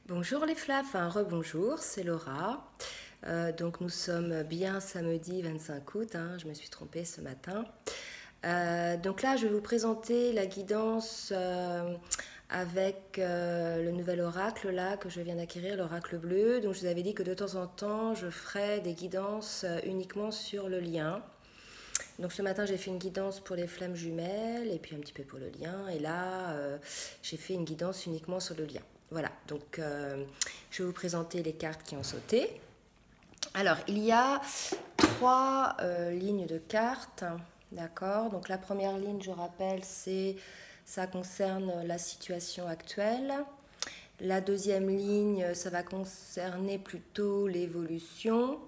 Bonjour les flaves, enfin rebonjour, c'est Laura. Donc nous sommes bien samedi 25 août, je me suis trompée ce matin. Donc là je vais vous présenter la guidance avec le nouvel oracle là que je viens d'acquérir, l'oracle bleu. Donc je vous avais dit que de temps en temps je ferai des guidances uniquement sur le lien. Donc ce matin j'ai fait une guidance pour les flammes jumelles et puis un petit peu pour le lien. Et là j'ai fait une guidance uniquement sur le lien. Voilà, donc je vais vous présenter les cartes qui ont sauté. Alors, il y a trois lignes de cartes, d'accord. Donc la première ligne, je rappelle, ça concerne la situation actuelle. La deuxième ligne, ça va concerner plutôt l'évolution.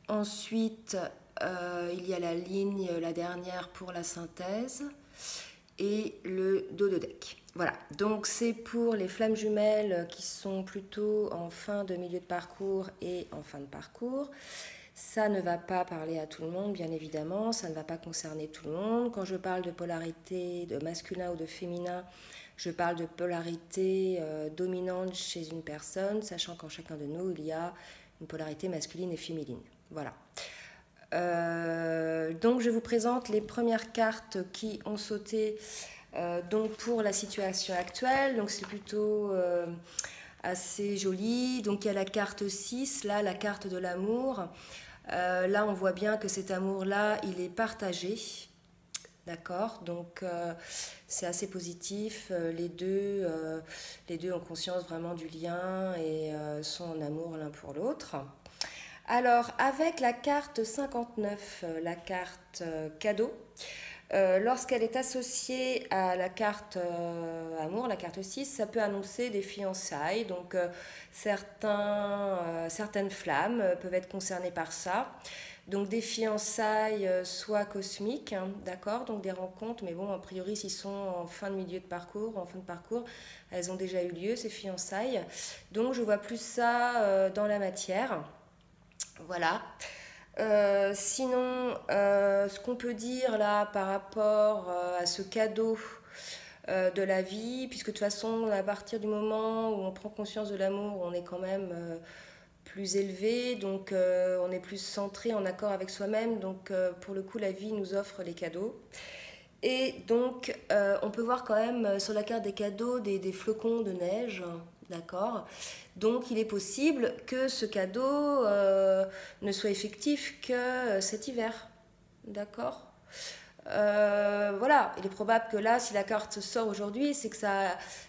Ensuite, il y a la ligne, la dernière, pour la synthèse et le dos de deck. Voilà, donc c'est pour les flammes jumelles qui sont plutôt en fin de milieu de parcours et en fin de parcours. Ça ne va pas parler à tout le monde, bien évidemment, ça ne va pas concerner tout le monde. Quand je parle de polarité, de masculin ou de féminin, je parle de polarité dominante chez une personne, sachant qu'en chacun de nous, il y a une polarité masculine et féminine. Voilà. Donc je vous présente les premières cartes qui ont sauté donc pour la situation actuelle. Donc c'est plutôt assez joli. Donc il y a la carte 6, là la carte de l'amour. Là on voit bien que cet amour-là, il est partagé. D'accord, donc c'est assez positif. Les deux ont conscience vraiment du lien et sont en amour l'un pour l'autre. Alors, avec la carte 59, la carte cadeau, lorsqu'elle est associée à la carte amour, la carte 6, ça peut annoncer des fiançailles. Donc, certaines flammes peuvent être concernées par ça. Donc, des fiançailles soit cosmiques, d'accord, donc des rencontres, mais bon, a priori, s'ils sont en fin de milieu de parcours, en fin de parcours, elles ont déjà eu lieu, ces fiançailles. Donc, je vois plus ça dans la matière. Voilà. Sinon, ce qu'on peut dire là par rapport à ce cadeau de la vie, puisque de toute façon, à partir du moment où on prend conscience de l'amour, on est quand même plus élevé, donc on est plus centré, en accord avec soi-même. Donc pour le coup, la vie nous offre les cadeaux. Et donc, on peut voir quand même sur la carte des cadeaux des flocons de neige, d'accord. Donc, il est possible que ce cadeau ne soit effectif que cet hiver, d'accord. Voilà, il est probable que là, si la carte sort aujourd'hui, c'est que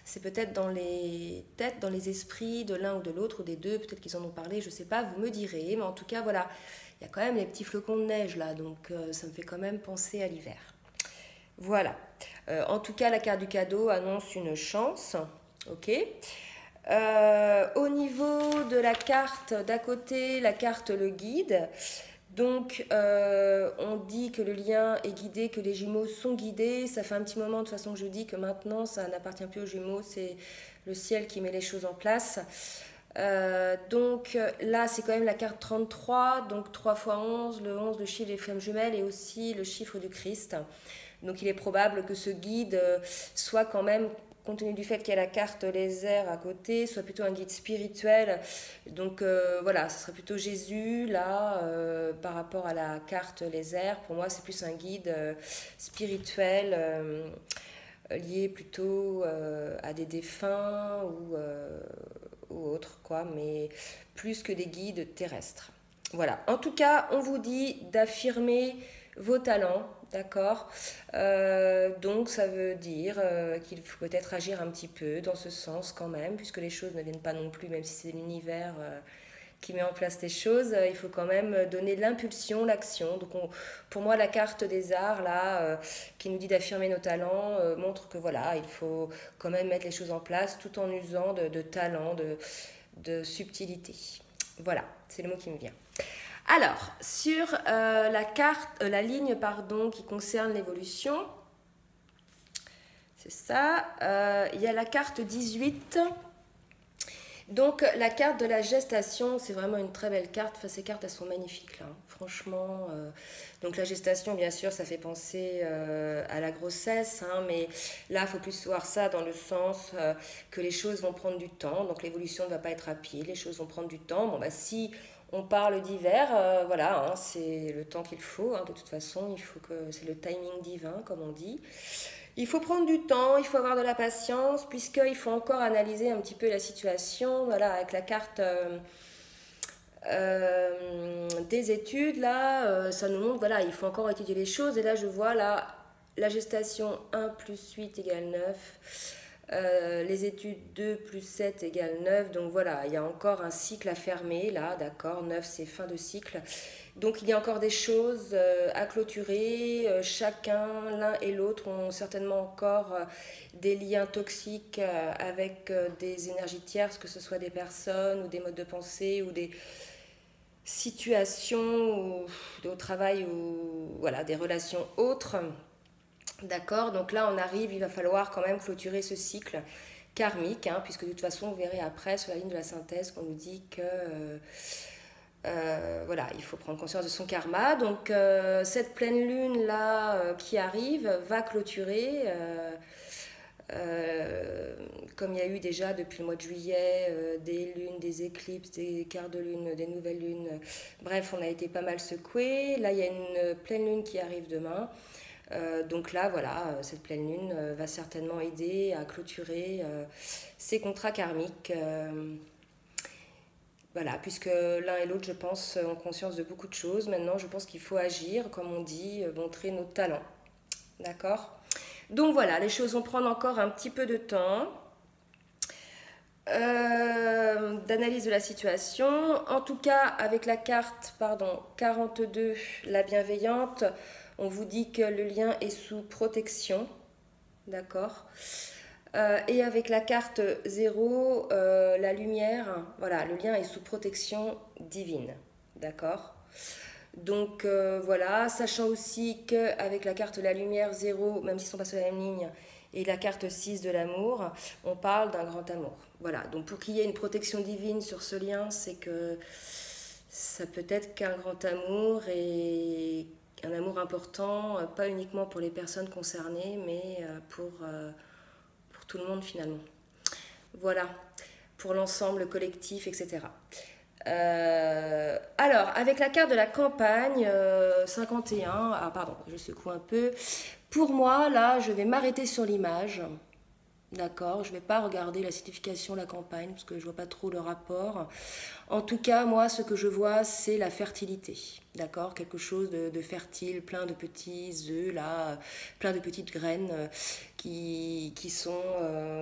c'est peut-être dans les têtes, dans les esprits de l'un ou de l'autre, ou des deux, peut-être qu'ils en ont parlé, je sais pas, vous me direz. Mais en tout cas, voilà, il y a quand même les petits flocons de neige là, donc ça me fait quand même penser à l'hiver. Voilà. En tout cas, la carte du cadeau annonce une chance. Ok. Au niveau de la carte d'à côté, la carte le guide. Donc, on dit que le lien est guidé, que les Gémeaux sont guidés. Ça fait un petit moment de toute façon que je dis que maintenant, ça n'appartient plus aux Gémeaux, c'est le ciel qui met les choses en place. Donc là, c'est quand même la carte 33, donc 3 x 11, le 11, le chiffre des flammes jumelles et aussi le chiffre du Christ. Donc il est probable que ce guide soit quand même, compte tenu du fait qu'il y a la carte lézard à côté, soit plutôt un guide spirituel. Donc voilà, ce serait plutôt Jésus là par rapport à la carte lézard. Pour moi, c'est plus un guide spirituel lié plutôt à des défunts ou autres, quoi, mais plus que des guides terrestres. Voilà, en tout cas, on vous dit d'affirmer vos talents, d'accord. Donc ça veut dire qu'il faut peut-être agir un petit peu dans ce sens quand même, puisque les choses ne viennent pas non plus, même si c'est l'univers qui met en place les choses, il faut quand même donner l'impulsion, l'action. Donc pour moi, la carte des arts, là, qui nous dit d'affirmer nos talents, montre que voilà, il faut quand même mettre les choses en place tout en usant de talent, de subtilité. Voilà, c'est le mot qui me vient. Alors, sur la ligne pardon, qui concerne l'évolution, c'est ça, il y a la carte 18 Donc la carte de la gestation, c'est vraiment une très belle carte. Enfin, ces cartes, elles sont magnifiques là, hein. Franchement. Donc la gestation, bien sûr, ça fait penser à la grossesse, hein, mais là, il faut plus voir ça dans le sens que les choses vont prendre du temps. Donc l'évolution ne va pas être rapide, les choses vont prendre du temps. Bon, bah si on parle d'hiver, voilà, hein, c'est le temps qu'il faut, hein. De toute façon, il faut que c'est le timing divin, comme on dit. Il faut prendre du temps, il faut avoir de la patience, puisqu'il faut encore analyser un petit peu la situation. Voilà, avec la carte des études, là, ça nous montre, voilà, il faut encore étudier les choses. Et là, je vois, là, la gestation 1 plus 8 égale 9. Les études 2 plus 7 égale 9. Donc voilà, il y a encore un cycle à fermer, là, d'accord. 9, c'est fin de cycle. Donc il y a encore des choses à clôturer. Chacun, l'un et l'autre, ont certainement encore des liens toxiques avec des énergies tierces, que ce soit des personnes ou des modes de pensée ou des situations ou au travail ou voilà, des relations autres. D'accord, donc là on arrive, il va falloir quand même clôturer ce cycle karmique, hein, puisque de toute façon vous verrez après sur la ligne de la synthèse qu'on nous dit que voilà, il faut prendre conscience de son karma. Donc cette pleine lune là qui arrive va clôturer, comme il y a eu déjà depuis le mois de juillet, des lunes, des éclipses, des quarts de lune, des nouvelles lunes. Bref, on a été pas mal secoué. Là il y a une pleine lune qui arrive demain. Donc là, voilà, cette pleine lune va certainement aider à clôturer ces contrats karmiques. Voilà, puisque l'un et l'autre, je pense, ont conscience de beaucoup de choses. Maintenant, je pense qu'il faut agir, comme on dit, montrer nos talents. D'accord? Donc voilà, les choses vont prendre encore un petit peu de temps. D'analyse de la situation. En tout cas, avec la carte, pardon, 42, la bienveillante, on vous dit que le lien est sous protection. D'accord. Et avec la carte 0, la lumière, voilà, le lien est sous protection divine. D'accord. Donc voilà, sachant aussi qu'avec la carte la lumière 0, même s'ils ne sont pas sur la même ligne, et la carte 6 de l'amour, on parle d'un grand amour. Voilà, donc pour qu'il y ait une protection divine sur ce lien, c'est que ça peut être qu'un grand amour et un amour important, pas uniquement pour les personnes concernées, mais pour tout le monde finalement. Voilà, pour l'ensemble collectif, etc. Alors, avec la carte de la campagne, 51, ah pardon, je secoue un peu. Pour moi, là, je vais m'arrêter sur l'image. D'accord, je ne vais pas regarder la signification de la campagne parce que je ne vois pas trop le rapport. En tout cas, moi, ce que je vois, c'est la fertilité. D'accord, quelque chose de fertile, plein de petits œufs, là, plein de petites graines qui sont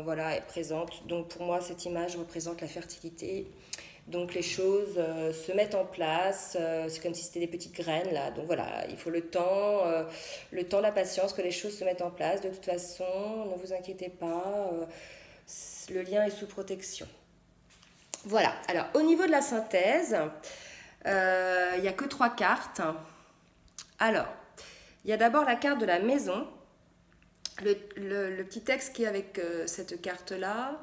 voilà, présentes. Donc pour moi, cette image représente la fertilité. Donc les choses se mettent en place, c'est comme si c'était des petites graines là. Donc voilà, il faut le temps, la patience, que les choses se mettent en place. De toute façon, ne vous inquiétez pas, le lien est sous protection. Voilà, alors au niveau de la synthèse, il n'y a que 3 cartes. Alors, il y a d'abord la carte de la maison, le petit texte qui est avec cette carte-là.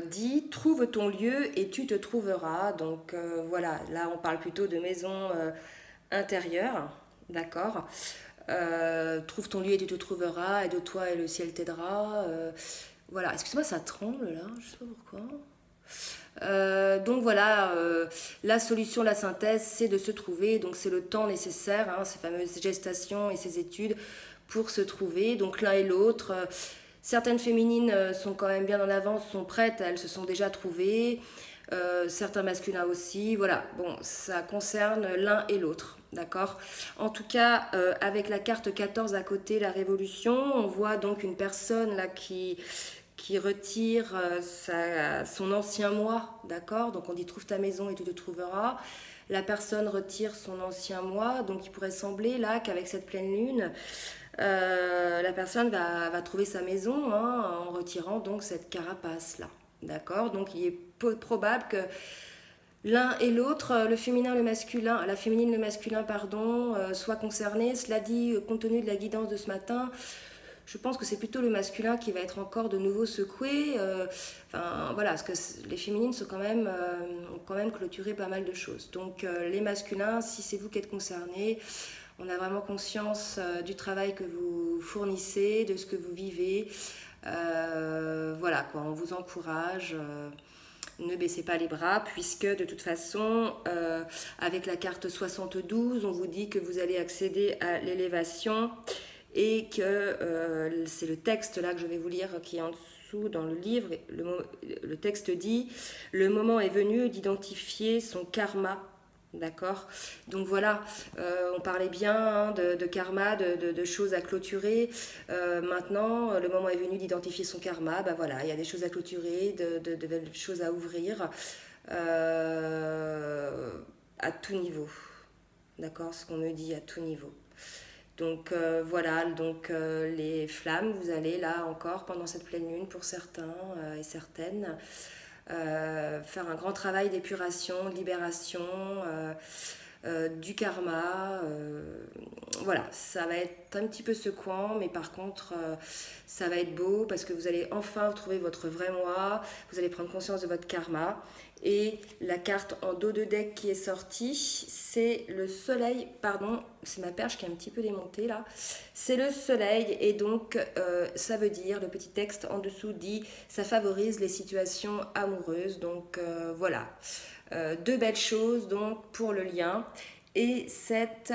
Dit trouve ton lieu et tu te trouveras. Donc voilà, là on parle plutôt de maison intérieure, d'accord. Trouve ton lieu et tu te trouveras, et de toi et le ciel t'aidera. Voilà, excuse-moi, ça tremble là, je sais pas pourquoi. Donc voilà, la solution, la synthèse, c'est de se trouver. Donc c'est le temps nécessaire, hein, ces fameuses gestations et ces études pour se trouver. Donc l'un et l'autre. Certaines féminines sont quand même bien en avance, sont prêtes, elles se sont déjà trouvées. Certains masculins aussi. Voilà, bon, ça concerne l'un et l'autre, d'accord. En tout cas, avec la carte 14 à côté, la révolution, on voit donc une personne là qui retire son ancien moi, d'accord. Donc on dit trouve ta maison et tu te trouveras. La personne retire son ancien moi, donc il pourrait sembler là qu'avec cette pleine lune, la personne va trouver sa maison, hein, en retirant donc cette carapace là, d'accord. Donc il est probable que l'un et l'autre, le féminin, le masculin, la féminine, le masculin, pardon, soient concernés. Cela dit, compte tenu de la guidance de ce matin, je pense que c'est plutôt le masculin qui va être encore de nouveau secoué. Enfin voilà, parce que les féminines sont ont quand même clôturé pas mal de choses. Donc les masculins, si c'est vous qui êtes concernés, on a vraiment conscience du travail que vous fournissez, de ce que vous vivez. Voilà quoi, on vous encourage. Ne baissez pas les bras puisque de toute façon, avec la carte 72, on vous dit que vous allez accéder à l'élévation et que c'est le texte là que je vais vous lire qui est en dessous dans le livre. Le texte dit: le moment est venu d'identifier son karma. D'accord. Donc voilà, on parlait bien hein, de karma, de choses à clôturer. Maintenant, le moment est venu d'identifier son karma. Ben voilà, il y a des choses à clôturer, de belles choses à ouvrir à tout niveau. D'accord, ce qu'on me dit à tout niveau. Donc voilà, donc les flammes, vous allez là encore pendant cette pleine lune pour certains et certaines faire un grand travail d'épuration, de libération du karma. Voilà, ça va être un petit peu secouant, mais par contre, ça va être beau parce que vous allez enfin trouver votre vrai moi, vous allez prendre conscience de votre karma. Et la carte en dos de deck qui est sortie, c'est le soleil, pardon, c'est ma perche qui est un petit peu démontée là, c'est le soleil et donc ça veut dire, le petit texte en dessous dit, ça favorise les situations amoureuses, donc voilà, deux belles choses donc pour le lien et cette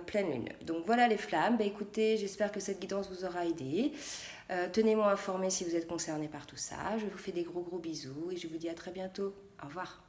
pleine lune. Donc voilà les flammes, bah, écoutez, j'espère que cette guidance vous aura aidé. Tenez-moi informé si vous êtes concerné par tout ça. Je vous fais des gros bisous et je vous dis à très bientôt. Au revoir.